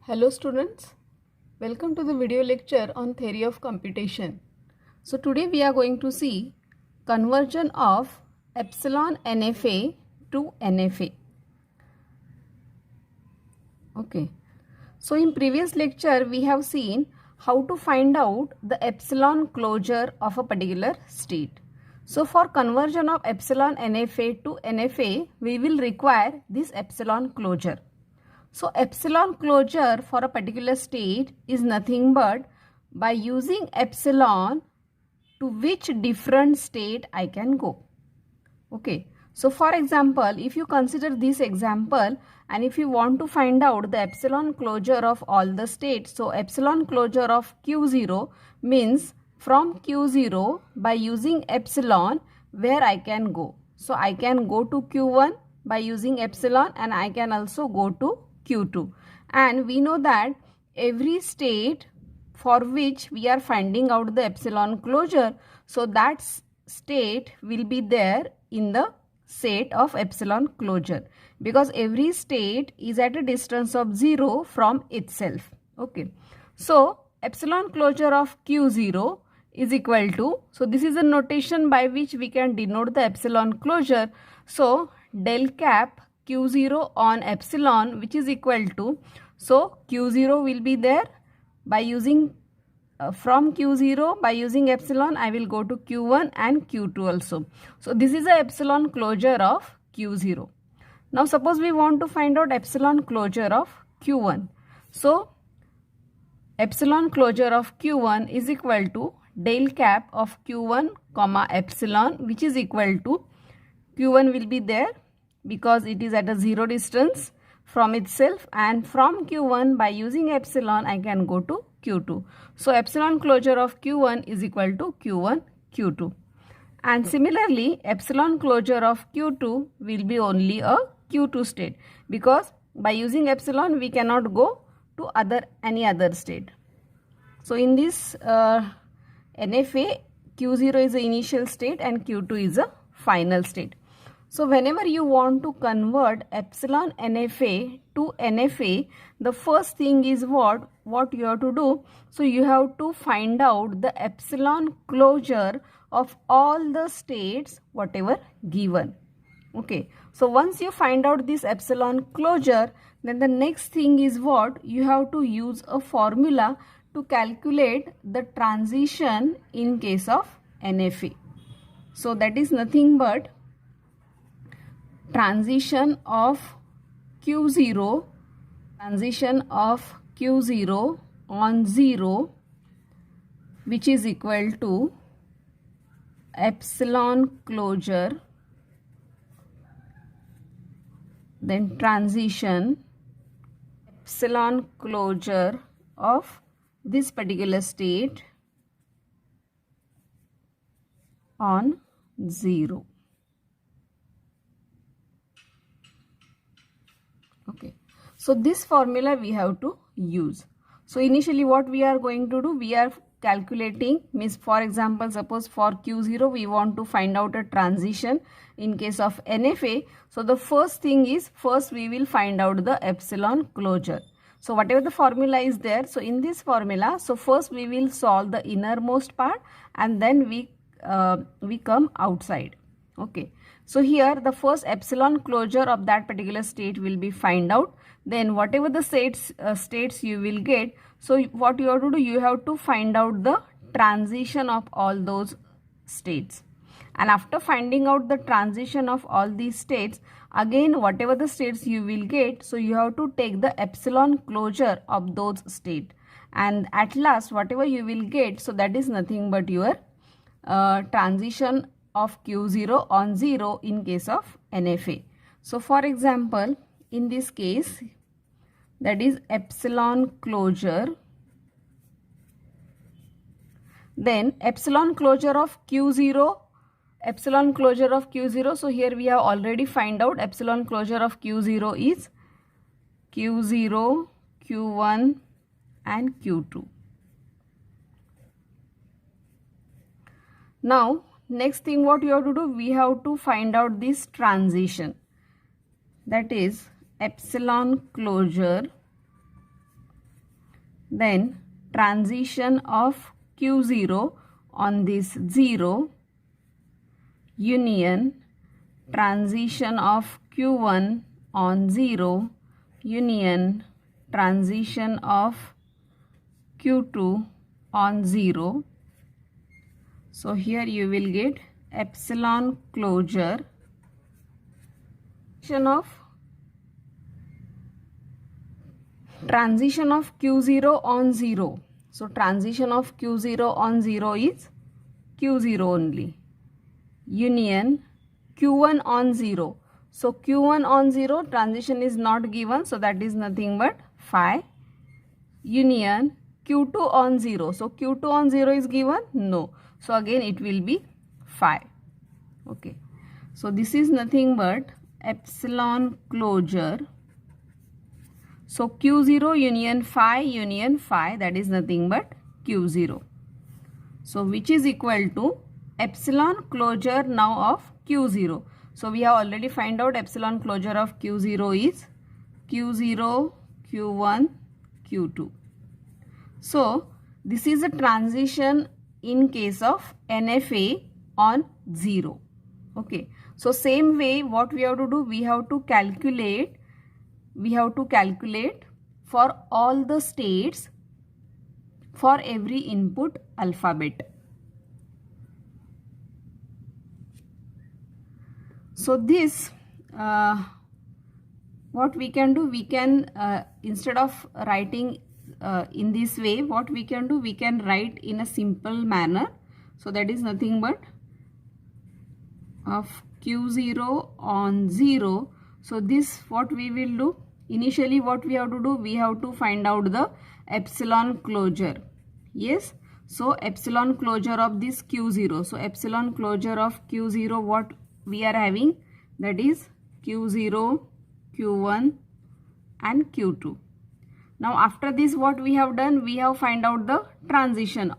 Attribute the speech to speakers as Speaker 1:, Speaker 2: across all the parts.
Speaker 1: Hello students, welcome to the video lecture on theory of computation. So today we are going to see conversion of epsilon NFA to NFA. Okay, so in previous lecture we have seen how to find out the epsilon closure of a particular state. So for conversion of epsilon NFA to NFA, we will require this epsilon closure. So epsilon closure for a particular state is nothing but by using epsilon to which different state I can go. Okay. So for example, if you consider this example and if you want to find out the epsilon closure of all the states, so epsilon closure of Q0 means from Q0 by using epsilon where I can go. So I can go to Q1 by using epsilon and I can also go to Q2, and we know that every state for which we are finding out the epsilon closure, so that state will be there in the set of epsilon closure because every state is at a distance of 0 from itself. Okay, so epsilon closure of Q0 is equal to, so this is a notation by which we can denote the epsilon closure. So del cap Q0 on epsilon, which is equal to, so Q0 will be there by using from Q0 by using epsilon I will go to Q1 and Q2 also. So this is a epsilon closure of Q0. Now suppose we want to find out epsilon closure of Q1. So epsilon closure of Q1 is equal to del cap of Q1 comma epsilon, which is equal to, Q1 will be there because it is at a 0 distance from itself, and from Q1 by using epsilon I can go to Q2. So epsilon closure of Q1 is equal to Q1 Q2, and similarly epsilon closure of Q2 will be only a Q2 state because by using epsilon we cannot go to any other state. So in this NFA, Q0 is the initial state and Q2 is a final state. So whenever you want to convert epsilon NFA to NFA, the first thing is what you have to do. So you have to find out the epsilon closure of all the states whatever given. Okay, so once you find out this epsilon closure, then the next thing is what you have to use a formula to calculate the transition in case of NFA. So that is nothing but transition of Q0 on 0, which is equal to epsilon closure, then transition epsilon closure of this particular state on 0. Okay, so this formula we have to use. So initially what we are going to do, we are calculating, means for example suppose for Q0 we want to find out a transition in case of NFA. So the first thing is, first we will find out the epsilon closure. So whatever the formula is there, so in this formula, so first we will solve the innermost part and then we come outside. Okay, so here the first epsilon closure of that particular state will be find out. Then whatever the states you will get, so what you have to do, you have to find out the transition of all those states. And after finding out the transition of all these states, again whatever the states you will get, so you have to take the epsilon closure of those states. And at last whatever you will get, so that is nothing but your transition of Q0 on 0 in case of NFA. So for example, in this case, that is epsilon closure, then epsilon closure of Q0, so here we have already find out epsilon closure of Q0 is Q0, Q1 and Q2. Now next thing what you have to do, we have to find out this transition, that is epsilon closure then transition of Q0 on this 0 union transition of Q1 on 0 union transition of Q2 on 0. So here you will get epsilon closure transition of Q0 on 0. So transition of Q0 on 0 is Q0 only. Union Q1 on 0. So Q1 on 0 transition is not given, so that is nothing but phi. Union Q2 on 0. So Q2 on 0 is given? No. So again it will be phi. Okay. So this is nothing but epsilon closure. So Q0 union phi, that is nothing but Q0. So which is equal to epsilon closure now of Q0. So we have already find out epsilon closure of Q0 is Q0, Q1, Q2. So this is a transition in case of NFA on 0. Okay. So same way what we have to do, we have to calculate for all the states for every input alphabet. So this what we can do, we can instead of writing in this way, what we can do, we can write in a simple manner. So that is nothing but of Q0 on 0. So this what we will do, initially what we have to do, we have to find out the epsilon closure. Yes. So epsilon closure of this Q0. So epsilon closure of Q0, what we are having, that is Q0, Q1 and Q2. Now after this what we have done, we have find out the transition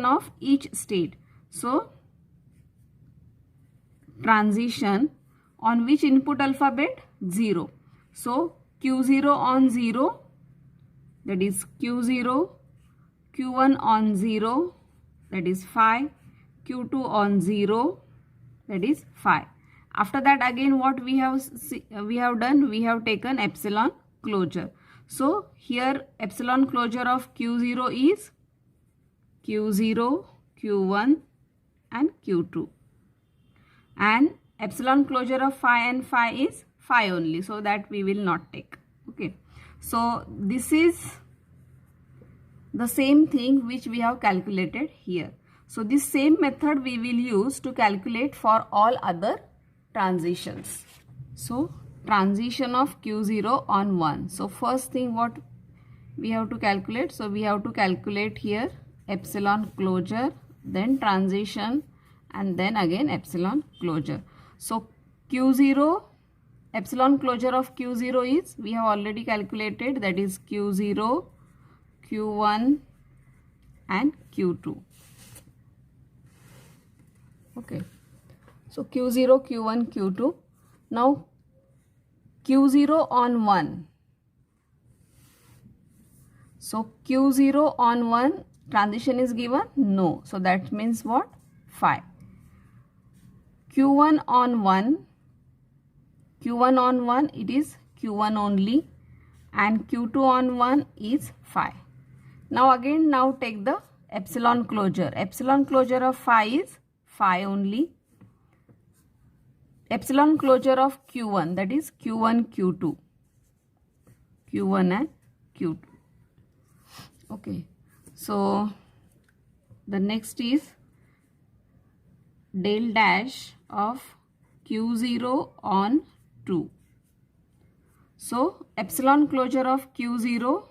Speaker 1: of each state. So transition on which input alphabet? 0. So Q0 on 0, that is Q0, Q1 on 0, that is phi, Q2 on 0, that is phi. After that again what we have done, we have taken epsilon closure. So here epsilon closure of Q0 is Q0, Q1 and Q2. And epsilon closure of phi and phi is phi only, so that we will not take. Okay. So this is the same thing which we have calculated here. So this same method we will use to calculate for all other transitions. So transition of Q0 on 1. So first thing what we have to calculate, so we have to calculate here epsilon closure, then transition and then again epsilon closure. So Q0, epsilon closure of Q0 is, we have already calculated, that is Q0, Q1 and Q2. Okay. So Q0, Q1, Q2. Now Q0 on 1. So Q0 on 1, transition is given? No. So that means what? Phi. Q1 on 1. Q1 on 1, it is Q1 only. And Q2 on 1 is phi. Now again, now take the epsilon closure. Epsilon closure of phi is phi only. Epsilon closure of Q1, that is Q1, Q2. Q1 and Q2. Okay. So the next is del dash of Q0 on 2. So epsilon closure of Q0,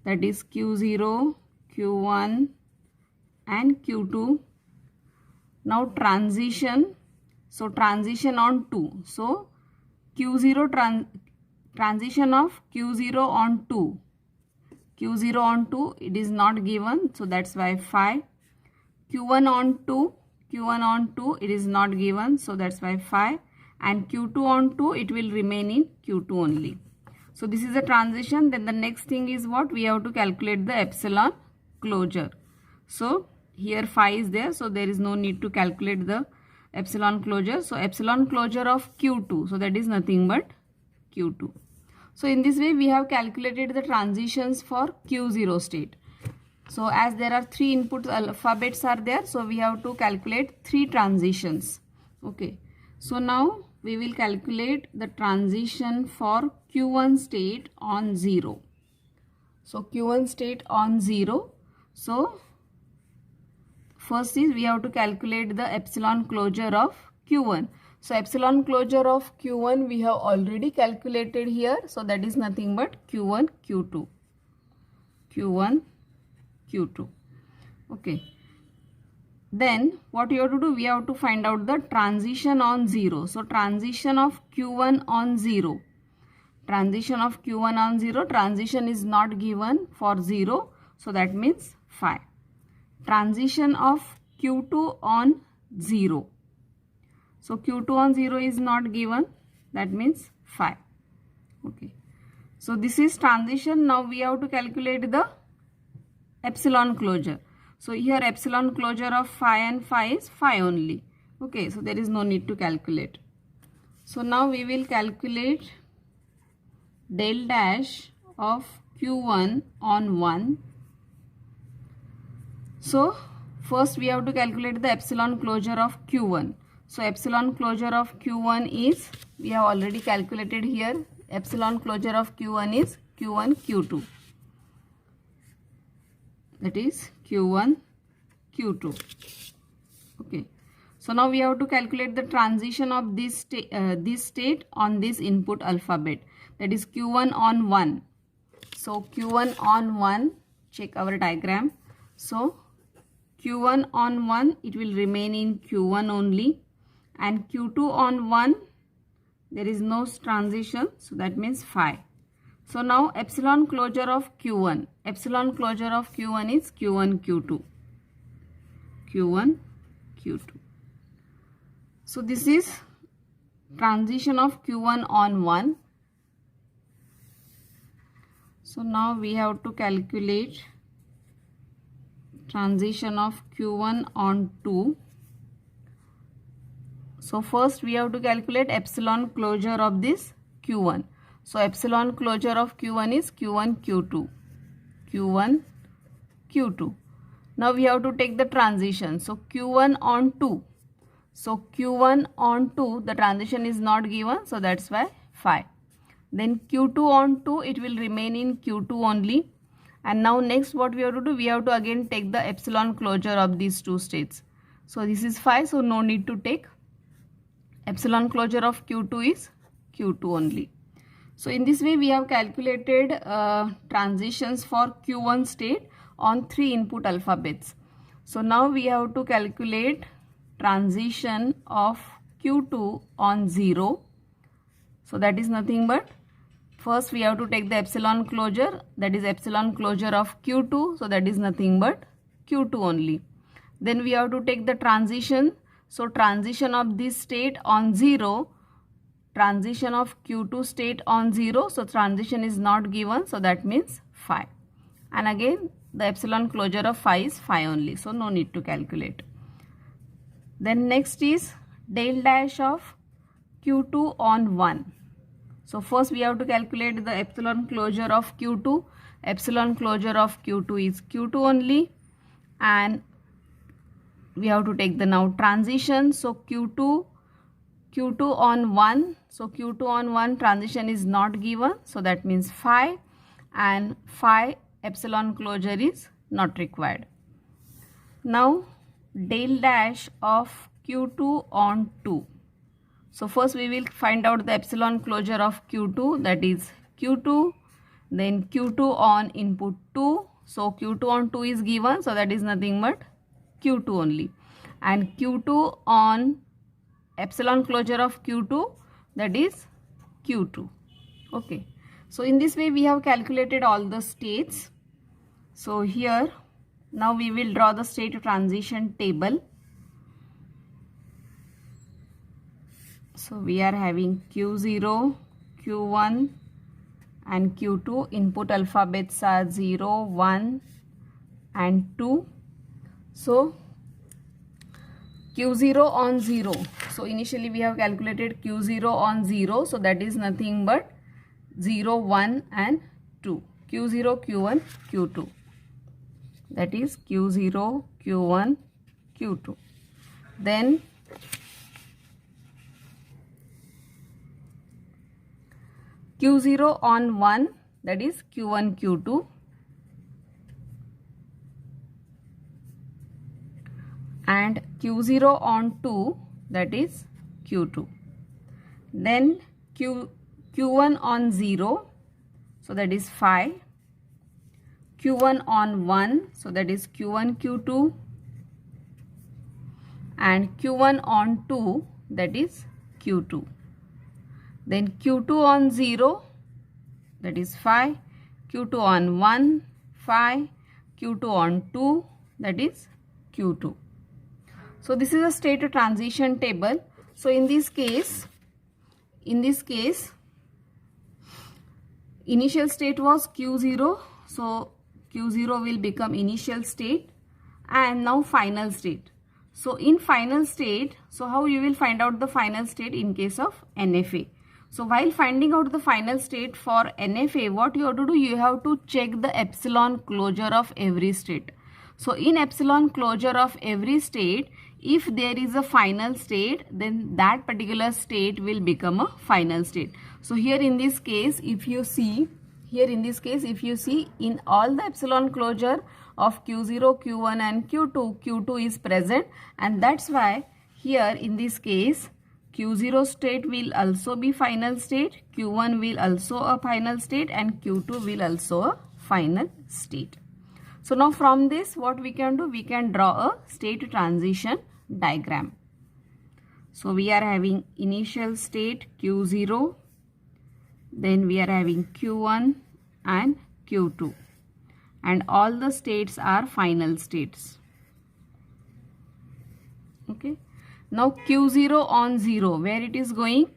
Speaker 1: that is Q0, Q1 and Q2. Now transition. So transition on 2. So Q0 transition of Q0 on 2. Q0 on 2, it is not given. So that's why phi. Q1 on 2. Q1 on 2, it is not given. So that's why phi. And Q2 on 2, it will remain in Q2 only. So this is a transition. Then the next thing is what? We have to calculate the epsilon closure. So here phi is there, so there is no need to calculate the epsilon closure. So epsilon closure of Q2, so that is nothing but Q2. So in this way we have calculated the transitions for Q0 state. So as there are 3 input alphabets are there, so we have to calculate 3 transitions. Okay, so now we will calculate the transition for Q1 state on 0. So Q1 state on 0. So first is we have to calculate the epsilon closure of Q1. So epsilon closure of Q1 we have already calculated here. So that is nothing but Q1, Q2. Q1, Q2. Okay. Then what you have to do? We have to find out the transition on 0. So transition of Q1 on 0. Transition of Q1 on 0. Transition is not given for 0. So that means phi. Transition of Q2 on 0. So Q2 on 0 is not given. That means phi. Okay. So this is transition. Now we have to calculate the epsilon closure. So here epsilon closure of phi and phi is phi only. Okay. So there is no need to calculate. So now we will calculate del dash of Q1 on 1. So first we have to calculate the epsilon closure of Q1. So epsilon closure of Q1 is, we have already calculated here, epsilon closure of Q1 is Q1, Q2. That is Q1, Q2. Okay. So now we have to calculate the transition of this state on this input alphabet. That is Q1 on 1. So Q1 on 1, check our diagram. So Q1 on 1, it will remain in Q1 only. And Q2 on 1, there is no transition. So that means phi. So now epsilon closure of Q1. Epsilon closure of Q1 is Q1, Q2. Q1, Q2. So this is transition of Q1 on 1. So now we have to calculate transition of Q1 on 2. So first we have to calculate epsilon closure of this Q1. So epsilon closure of Q1 is Q1, Q2. Q1, Q2. Now we have to take the transition. So Q1 on 2. So Q1 on 2, the transition is not given. So that's why phi. Then Q2 on 2, it will remain in Q2 only. And now next what we have to do? We have to again take the epsilon closure of these two states. So this is phi. So no need to take. Epsilon closure of Q2 is Q2 only. So in this way we have calculated transitions for Q1 state on 3 input alphabets. So now we have to calculate transition of Q2 on 0. So that is nothing but, first we have to take the epsilon closure, that is epsilon closure of Q2. So that is nothing but Q2 only. Then we have to take the transition. So transition of this state on 0, transition of Q2 state on 0. So transition is not given. So that means phi. And again the epsilon closure of phi is phi only. So no need to calculate. Then next is del dash of Q2 on 1. So first we have to calculate the epsilon closure of Q2. Epsilon closure of Q2 is Q2 only. And we have to take the now transition. So Q2 on 1. So Q2 on 1 transition is not given. So that means phi. And phi epsilon closure is not required. Now del dash of Q2 on 2. So first we will find out the epsilon closure of Q2, that is Q2. Then Q2 on input 2. So Q2 on 2 is given. So that is nothing but Q2 only. And Q2 on epsilon closure of Q2, that is Q2. Okay. So in this way we have calculated all the states. So here now we will draw the state transition table. So we are having Q0, Q1, and Q2. Input alphabets are 0, 1 and 2. So Q0 on 0. So initially we have calculated Q0 on 0. So that is nothing but 0, 1 and 2. Q0, Q1, Q2. That is Q0, Q1, Q2. Then Q0 on 1, that is Q1, Q2. And Q0 on 2, that is Q2. Then Q1 on 0, so that is 5. Q1 on 1, so that is Q1, Q2. And Q1 on 2, that is Q2. Then Q2 on 0, that is 5. Q2 on 1, 5. Q2 on 2, that is Q2. So this is a state transition table. So in this case, initial state was Q0. So Q0 will become initial state, and now final state. So in final state, so how you will find out the final state in case of NFA? So while finding out the final state for NFA, what you have to do, you have to check the epsilon closure of every state. So in epsilon closure of every state, if there is a final state, then that particular state will become a final state. So here in this case, if you see, in all the epsilon closure of Q0, Q1 and Q2, Q2 is present, and that's why here in this case, Q0 state will also be final state, Q1 will also a final state, and Q2 will also a final state. So now from this, what we can do, we can draw a state transition diagram. So we are having initial state Q0, then we are having Q1 and Q2, and all the states are final states. Okay. Now Q0 on 0, where it is going?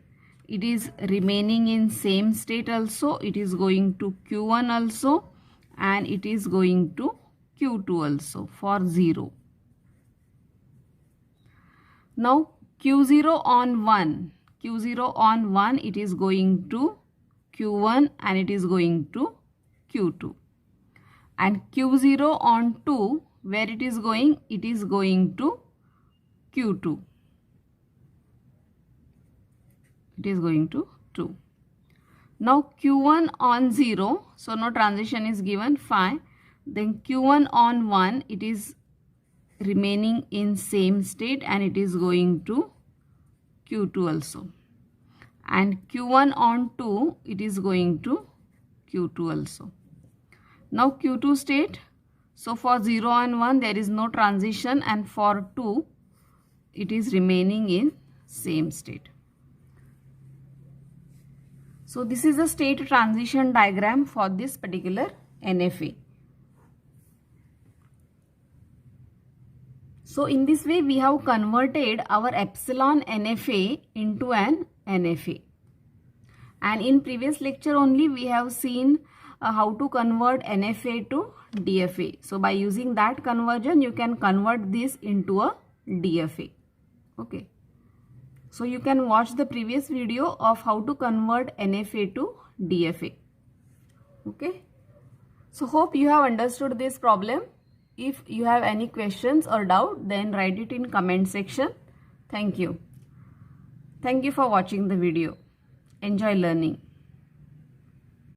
Speaker 1: It is remaining in same state also. It is going to Q1 also, and it is going to Q2 also for 0. Now Q0 on 1, it is going to Q1 and it is going to Q2. And Q0 on 2, where it is going? It is going to Q2. It is going to 2. Now Q1 on 0, so no transition is given, fine. Then Q1 on 1, it is remaining in same state and it is going to Q2 also. And Q1 on 2, it is going to Q2 also. Now Q2 state, so for 0 and 1 there is no transition, and for 2 it is remaining in same state. So this is the state transition diagram for this particular NFA. So in this way we have converted our epsilon NFA into an NFA. And in previous lecture only we have seen how to convert NFA to DFA. So by using that conversion you can convert this into a DFA. Okay. So you can watch the previous video of how to convert NFA to DFA. Okay. So hope you have understood this problem. If you have any questions or doubt, then write it in comment section. Thank you. Thank you for watching the video. Enjoy learning.